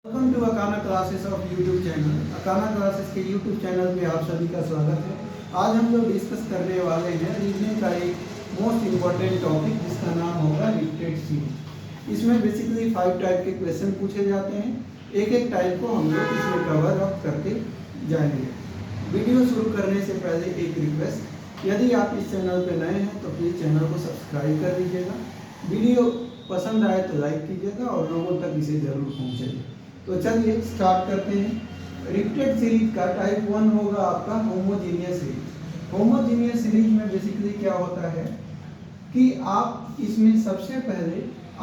Welcome to Akana classes of YouTube channel. Akana classes के YouTube channel पे आप सभी का स्वागत है। आज हम लोग डिस्कस करने वाले हैं रीजनिंग का एक मोस्ट इम्पॉर्टेंट टॉपिक जिसका नाम होगा रिपीटेड सीरीज। इसमें बेसिकली 5 टाइप के क्वेश्चन पूछे जाते हैं। एक एक टाइप को हम लोग इसमें कवर अप करते जाएंगे। वीडियो शुरू करने से पहले एक रिक्वेस्ट, यदि आप इस चैनल पर नए हैं तो प्लीज़ चैनल को सब्सक्राइब कर लीजिएगा। वीडियो पसंद आए तो लाइक कीजिएगा और लोगों तक इसे जरूर पहुँचेगा। तो चलिए स्टार्ट करते हैं। रिपीटेड सीरीज का टाइप 1 होगा आपका होमोजीनियस सीरीज। होमोजीनियस सीरीज में बेसिकली क्या होता है कि आप इसमें सबसे पहले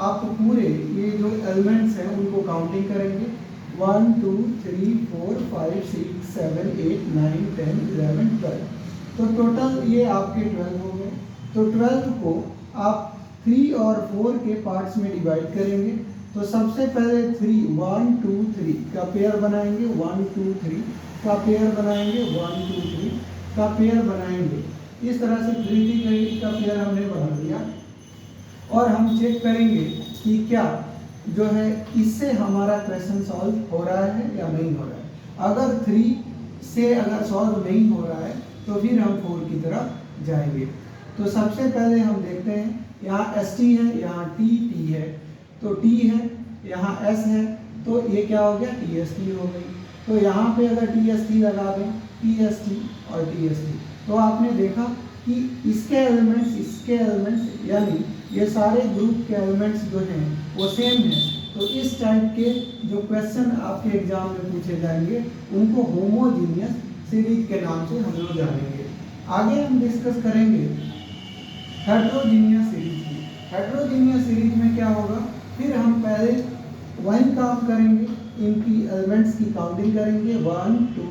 आप पूरे ये जो एलिमेंट्स हैं उनको काउंटिंग करेंगे। 1 2 3 4 5 6 7 8 9 10 11 12। तो टोटल ये आपके 12 हो गए। तो 12 को आप 3 और 4 के पार्ट्स में डिवाइड करेंगे। तो सबसे पहले 3 1 2 3 का पेयर बनाएंगे, 1 2 3 का पेयर बनाएंगे, 1 2 3 का पेयर बनाएंगे। इस तरह से 3 3 का पेयर हमने बना दिया और हम चेक करेंगे कि क्या जो है इससे हमारा क्वेश्चन सॉल्व हो रहा है या नहीं हो रहा है। अगर 3 से अगर सॉल्व नहीं हो रहा है तो फिर हम 4 की तरफ जाएंगे। तो सबसे पहले हम देखते हैं, यहाँ एस टी है, यहाँ टी टी है, तो टी है, यहाँ एस है, तो ये क्या हो गया टी एस टी हो गई। तो यहाँ पे अगर टी एस टी लगा दें, टी एस टी और टी एस टी, तो आपने देखा कि इसके एलिमेंट्स यानी ये सारे ग्रुप के एलिमेंट्स जो हैं वो सेम हैं। तो इस टाइप के जो क्वेश्चन आपके एग्जाम में पूछे जाएंगे उनको होमोजीनियस सीरीज के नाम से हम लोग जानेंगे। आगे हम डिस्कस करेंगे हेट्रोजीनियस सीरीज की। हेट्रोजीनियस सीरीज में क्या होगा, फिर हम पहले वही काम करेंगे, इनकी एलिमेंट्स की काउंटिंग करेंगे। 1 2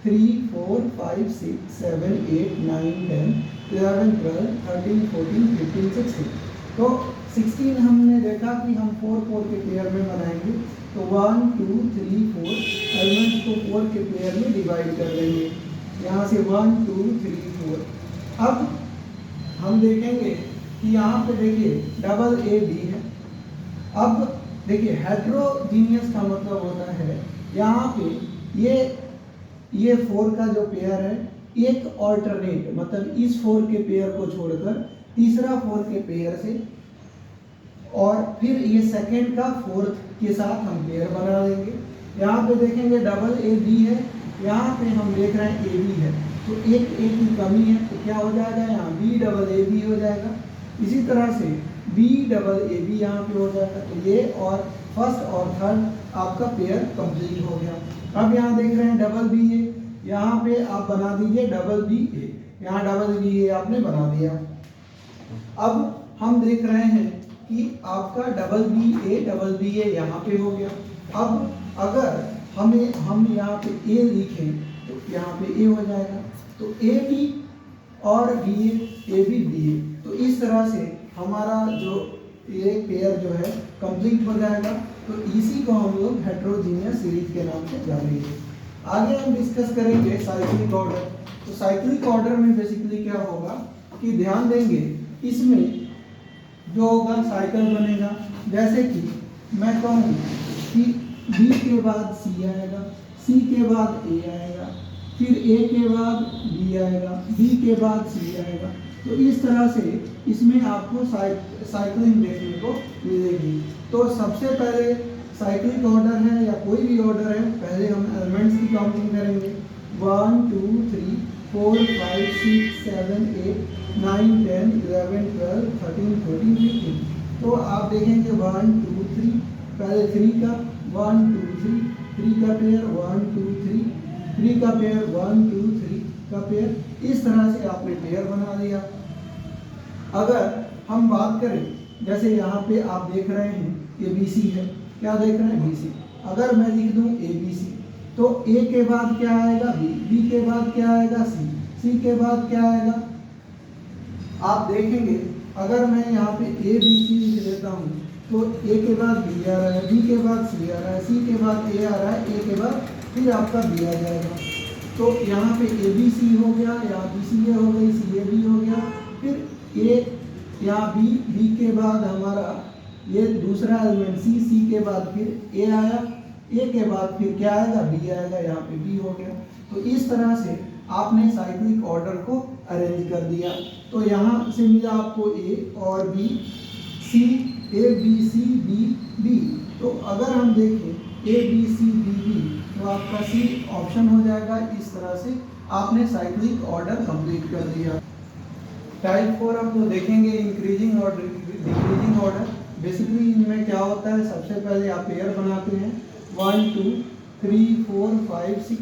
3 4 5 6 7 8 9 10 11 12 13 14 15 16। तो 16 हमने देखा कि हम 4 4 के पेयर में बनाएंगे। तो 1 2 3 4 एलिमेंट्स को 4 के पेयर में डिवाइड कर देंगे। यहाँ से 1 2 3 4। अब हम देखेंगे कि यहाँ पे देखिए डबल ए बी है। अब देखिए हेट्रोजीनियस का मतलब होता है यहाँ पे ये 4 का जो पेयर है एक ऑल्टरनेट, मतलब इस 4 के पेयर को छोड़कर तीसरा 4 के पेयर से, और फिर ये सेकंड का 4th के साथ हम पेयर बना देंगे। यहाँ पे देखेंगे डबल ए बी है, यहाँ पे हम देख रहे हैं ए बी है, तो एक ए की कमी है, तो क्या हो जाएगा यहाँ बी डबल ए बी हो जाएगा। इसी तरह से बी डबल ए बी यहाँ पे हो जाएगा। तो ये और फर्स्ट और थर्ड आपका पेयर कंप्लीट हो गया। अब यहाँ देख रहे हैं डबल बी ए, यहाँ पे आप बना दीजिए डबल बी ए, यहाँ डबल बी ए आपने बना दिया। अब हम देख रहे हैं कि आपका डबल बी ए यहाँ पे हो गया। अब अगर हम यहाँ पे ए लिखें तो यहाँ पे ए हो जाएगा। तो ए बी और B A B B A, तो इस तरह से हमारा जो ये पेयर जो है कंप्लीट हो जाएगा। तो इसी को हम लोग हेट्रोजीनियस सीरीज के नाम से जानेंगे। आगे हम डिस्कस करेंगे साइक्लिक ऑर्डर। तो साइक्लिक ऑर्डर में बेसिकली क्या होगा कि ध्यान देंगे, इसमें जो होगा साइकिल बनेगा। जैसे कि मैं कहूँ कि बी के बाद सी आएगा, सी के बाद ए आएगा, फिर ए के बाद बी आएगा, बी के बाद सी आएगा। तो इस तरह से इसमें आपको साइक्लिंग देखने को मिलेगी। तो सबसे पहले साइक्लिक ऑर्डर है या कोई भी ऑर्डर है, पहले हम एलिमेंट्स की काउंटिंग करेंगे। 1 2 3 4 5 6 7 8 9 10 11 12 13 14 15। तो आप देखेंगे 1 2 3, पहले 3 का 1 2 3, 3 का पेयर 1 2 3, 3 का पेयर 1 2 3 का पेयर। इस तरह से आपने पेयर बना दिया। अगर हम बात करें, जैसे यहाँ पे आप देख रहे हैं ए बी सी है, क्या देख रहे हैं बी सी। अगर मैं लिख दूँ ए बी सी, तो ए के बाद क्या आएगा बी, बी के बाद क्या आएगा सी, सी के बाद क्या आएगा। आप देखेंगे अगर मैं यहाँ पे ए बी सी लिख देता हूँ तो ए के बाद बी आ रहा है, बी के बाद सी आ रहा है, सी के बाद ए आ रहा है, ए के बाद फिर आपका बी आ जाएगा। तो यहाँ पे ए बी सी हो गया, यहाँ बी सी ए हो गई, सी ए बी हो गया, फिर ए यहाँ बी, बी के बाद हमारा ये दूसरा एलिमेंट सी, सी के बाद फिर ए आया, ए के बाद फिर क्या आएगा, बी आएगा, यहाँ पे बी हो गया। तो इस तरह से आपने साइक्लिक ऑर्डर को अरेंज कर दिया। तो यहाँ से मिला आपको ए और B, C, A B C B B. तो अगर हम देखें A B C B B तो आपका सी ऑप्शन हो जाएगा। इस तरह से आपने साइक्लिक ऑर्डर कंप्लीट कर दिया। टाइप 4 हम तो देखेंगे इंक्रीजिंग और डिक्रीजिंग ऑर्डर। बेसिकली इनमें क्या होता है, सबसे पहले आप पेयर बनाते हैं 1 2 3 4 5 6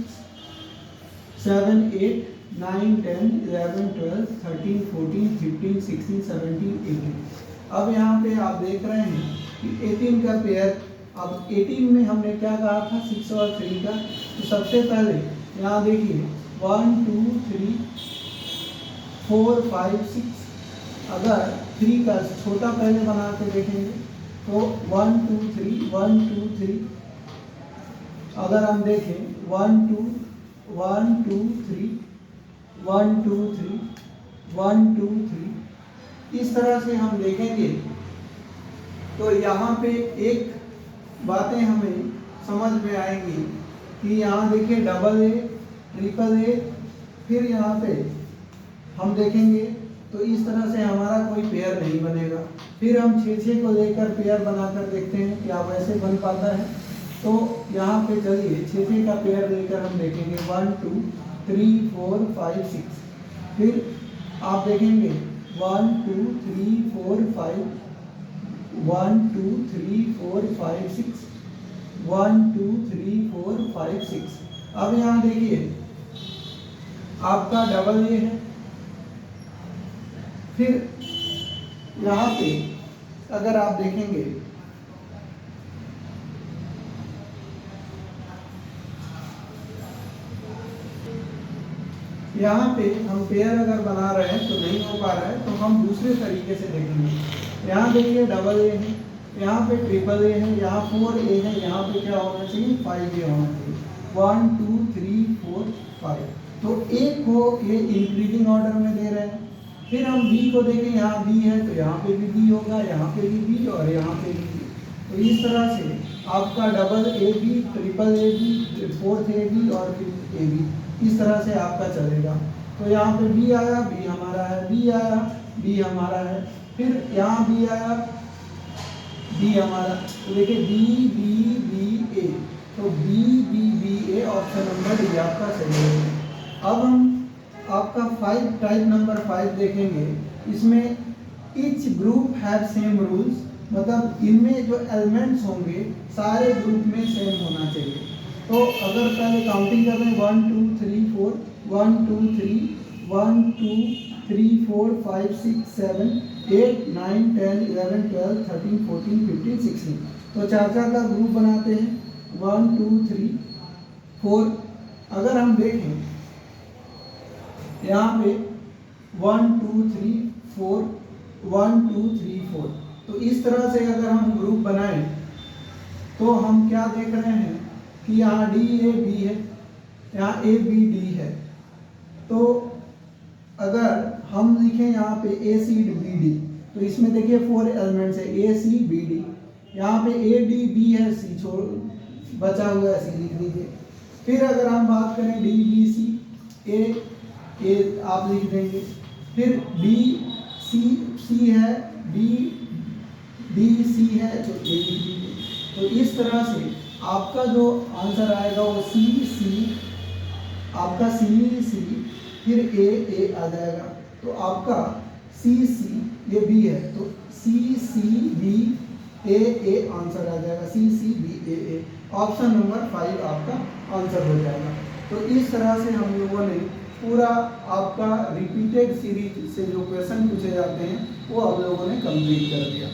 7 8 9 10 11 12 13 14 15 16 17 18। अब यहाँ पे आप देख रहे हैं कि 18 का पेयर। अब 18 में हमने क्या कहा था, 6 और 3 का। तो सबसे पहले यहाँ देखिए 1 2 3 4 5 6। अगर 3 का छोटा पहले बना के देखेंगे तो 1 2 3 1 2 3। अगर हम देखें 1 2 1 2 3 1 2 3 1 2 3, इस तरह से हम देखेंगे। तो यहाँ पे एक बातें हमें समझ में आएंगी कि यहाँ देखिए डबल ए, ट्रिपल ए, फिर यहाँ पे हम देखेंगे तो इस तरह से हमारा कोई पेयर नहीं बनेगा। फिर हम 6 को लेकर पेयर बनाकर देखते हैं क्या वैसे बन पाता है। तो यहाँ पे चलिए 6 का पेयर लेकर हम देखेंगे 1 2 3 4 5 6। फिर आप देखेंगे 1 2 3 4 5 1 2 3 4 5 6 1 2 3 4 5 6। अब यहाँ देखिए आपका डबल ए है। फिर यहाँ पे अगर आप देखेंगे यहाँ पे हम पेयर अगर बना रहे हैं तो नहीं हो पा रहा है, तो हम दूसरे तरीके से देखेंगे। यहाँ देखिए डबल ए है, यहाँ पे ट्रिपल ए है, यहाँ 4 ए है, यहाँ पे क्या होना चाहिए, 5 ए होना चाहिए। 1 2 3 4 5। तो ए को ये इंक्रीजिंग ऑर्डर में दे रहे हैं। फिर हम बी को देखें, यहाँ बी है तो यहाँ पे भी बी होगा, यहाँ पे भी बी और यहाँ पे भी बी। तो इस तरह से आपका double A B, triple A B, fourth A B और फिर ए बी, इस तरह से आपका चलेगा। तो यहाँ पे बी आया, बी हमारा है, बी आया, बी हमारा है, फिर यहाँ बी आया, बी हमारा। तो देखिए बी बी बी ए, तो B B B A option number D आपका सही है। अब हम आपका 5 टाइप नंबर 5 देखेंगे। इसमें each group have same rules, मतलब इनमें जो एलिमेंट्स होंगे सारे ग्रुप में सेम होना चाहिए। तो अगर पहले काउंटिंग कर रहे हैं 1 2 3 4 1 2 3 1 2 3 4 5 6 7 8 9 10 11 12 13 14 15 16। तो 4 का ग्रुप बनाते हैं 1 2 3 4। अगर हम देखें यहाँ पे 1 2 3 4 1 2 3 4। तो इस तरह से अगर हम ग्रुप बनाएं तो हम क्या देख रहे हैं कि यहाँ डी ए बी है, यहाँ ए बी डी है। तो अगर हम लिखें यहाँ पे ए सी बी डी, तो इसमें देखिए 4 एलिमेंट्स है, ए सी बी डी। यहाँ पे ए डी बी है, सी छोड़ बचा हुआ है, सी लिख दीजिए। फिर अगर हम बात करें डी बी सी, ए आप लिख देंगे। फिर बी सी सी है, बी डी सी है तो ए लिख दीजिए। तो इस तरह से आपका जो आंसर आएगा वो सी सी, आपका सी सी, फिर ए आ जाएगा। तो आपका सी सी, ये बी है तो सी सी बी ए आंसर आ जाएगा, सी C B A. Option number 5 आपका आंसर हो जाएगा। तो इस तरह से हम लोगों ने पूरा आपका रिपीटेड सीरीज से जो क्वेश्चन पूछे जाते हैं वो आप लोगों ने कंप्लीट कर दिया।